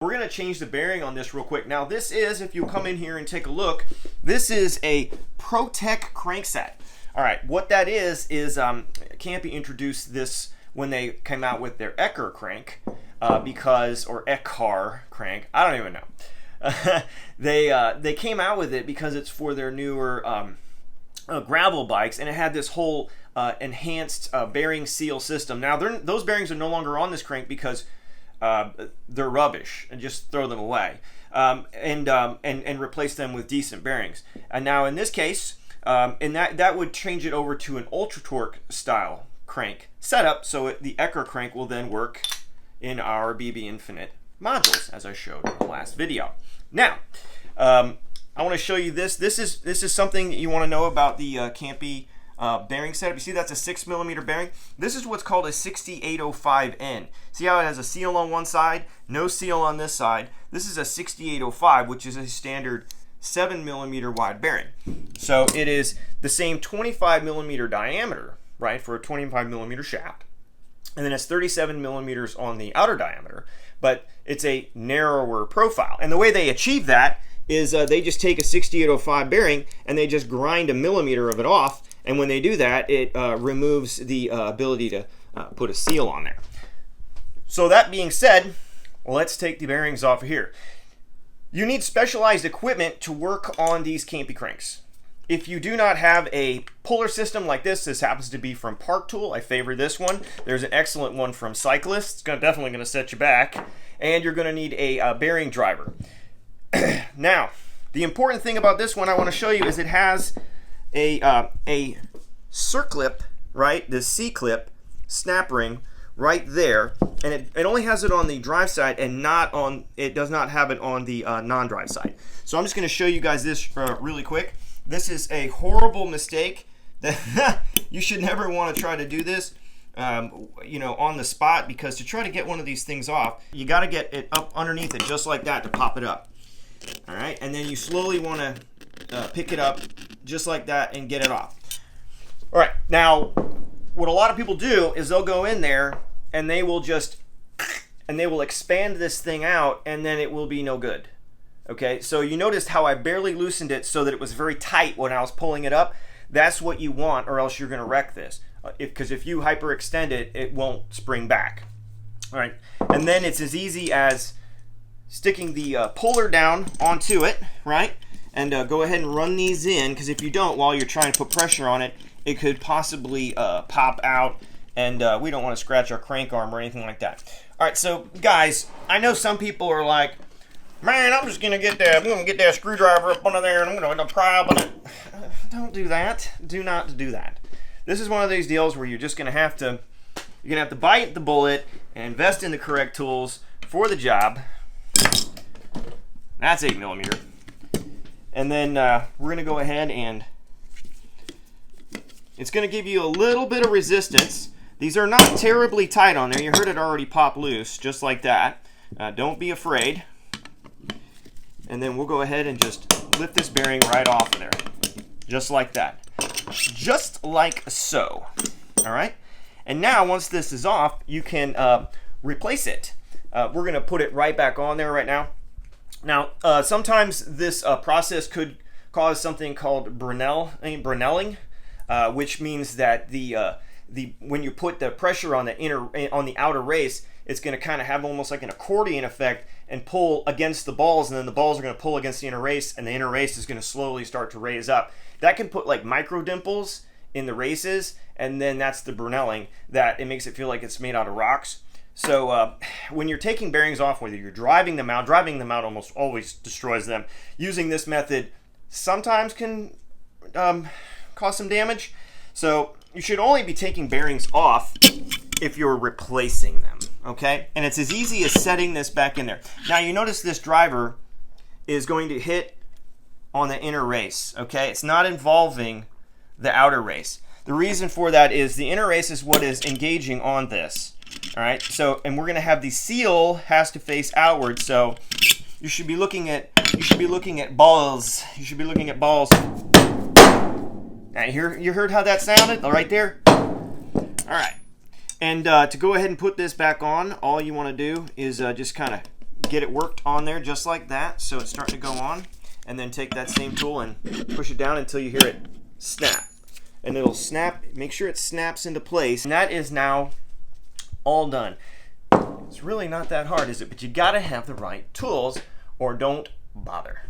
We're going to change the bearing on this real quick. Now this is, if you come in here and take a look, this is a ProTech crankset. All right, what that is Campy introduced this when they came out with their Ecker crank, or Ekar crank, I don't even know. They came out with it because it's for their newer gravel bikes, and it had this whole enhanced bearing seal system. Now those bearings are no longer on this crank because they're rubbish, and just throw them away, and replace them with decent bearings. And now in this case, and that would change it over to an Ultra-Torque style crank setup, so the Ecker crank will then work in our BBInfinite modules, as I showed in the last video. Now, I want to show you this. This is something you want to know about the Campy bearing setup. You see that's a 6mm bearing. This is what's called a 6805N. See how it has a seal on one side, no seal on this side? This is a 6805, which is a standard 7mm wide bearing. So it is the same 25mm diameter, right, for a 25mm shaft. And then it's 37mm on the outer diameter, but it's a narrower profile. And the way they achieve that is they just take a 6805 bearing and they just grind a millimeter of it off. And when they do that, it removes the ability to put a seal on there. So that being said, well, let's take the bearings off of here. You need specialized equipment to work on these Campy cranks. If you do not have a puller system like this happens to be from Park Tool. I favor this one. There's an excellent one from Cyclist. It's definitely going to set you back. And you're going to need a bearing driver. Now, the important thing about this one I want to show you is it has a circlip, right? The C-clip snap ring right there, and it only has it on the drive side and it does not have it on the non-drive side. So I'm just going to show you guys this really quick. This is a horrible mistake that you should never want to try to do this on the spot, because to try to get one of these things off, you got to get it up underneath it just like that to pop it up. All right, and then you slowly want to pick it up just like that and get it off. All right, now what a lot of people do is they'll go in there and they will expand this thing out, and then it will be no good. Okay, so you noticed how I barely loosened it so that it was very tight when I was pulling it up. That's what you want, or else you're going to wreck this. Because if you hyperextend it, it won't spring back. All right, and then it's as easy as sticking the puller down onto it, right? And go ahead and run these in, because if you don't, while you're trying to put pressure on it, it could possibly pop out, and we don't want to scratch our crank arm or anything like that. All right, so guys, I know some people are like, man, I'm just gonna get that screwdriver up under there and I'm gonna pry open it. Don't do that. Do not do that. This is one of these deals where you're just gonna have to bite the bullet and invest in the correct tools for the job. That's 8mm. And then we're gonna go ahead and it's gonna give you a little bit of resistance. These are not terribly tight on there. You heard it already pop loose, just like that. Don't be afraid. And then we'll go ahead and just lift this bearing right off of there. Just like that. Just like so. All right? And now, once this is off, you can replace it. We're going to put it right back on there right now. Now, sometimes this process could cause something called Brunelling, which means that when you put the pressure on the outer race, it's going to kind of have almost like an accordion effect and pull against the balls, and then the balls are going to pull against the inner race, and the inner race is going to slowly start to raise up. That can put like micro dimples in the races, and then that's the Brunelling, that it makes it feel like it's made out of rocks. So when you're taking bearings off, whether you're driving them out almost always destroys them. Using this method sometimes can cause some damage. So you should only be taking bearings off if you're replacing them, okay? And it's as easy as setting this back in there. Now you notice this driver is going to hit on the inner race, okay? It's not involving the outer race. The reason for that is the inner race is what is engaging on this, all right? So, and we're gonna have the seal has to face outward, so you should be looking at balls. You should be looking at balls. Now you heard how that sounded right there? All right. And to go ahead and put this back on, all you want to do is just kind of get it worked on there just like that, so it's starting to go on, and then take that same tool and push it down until you hear it snap. And it'll snap, make sure it snaps into place. And that is now all done. It's really not that hard, is it? But you gotta have the right tools or don't bother.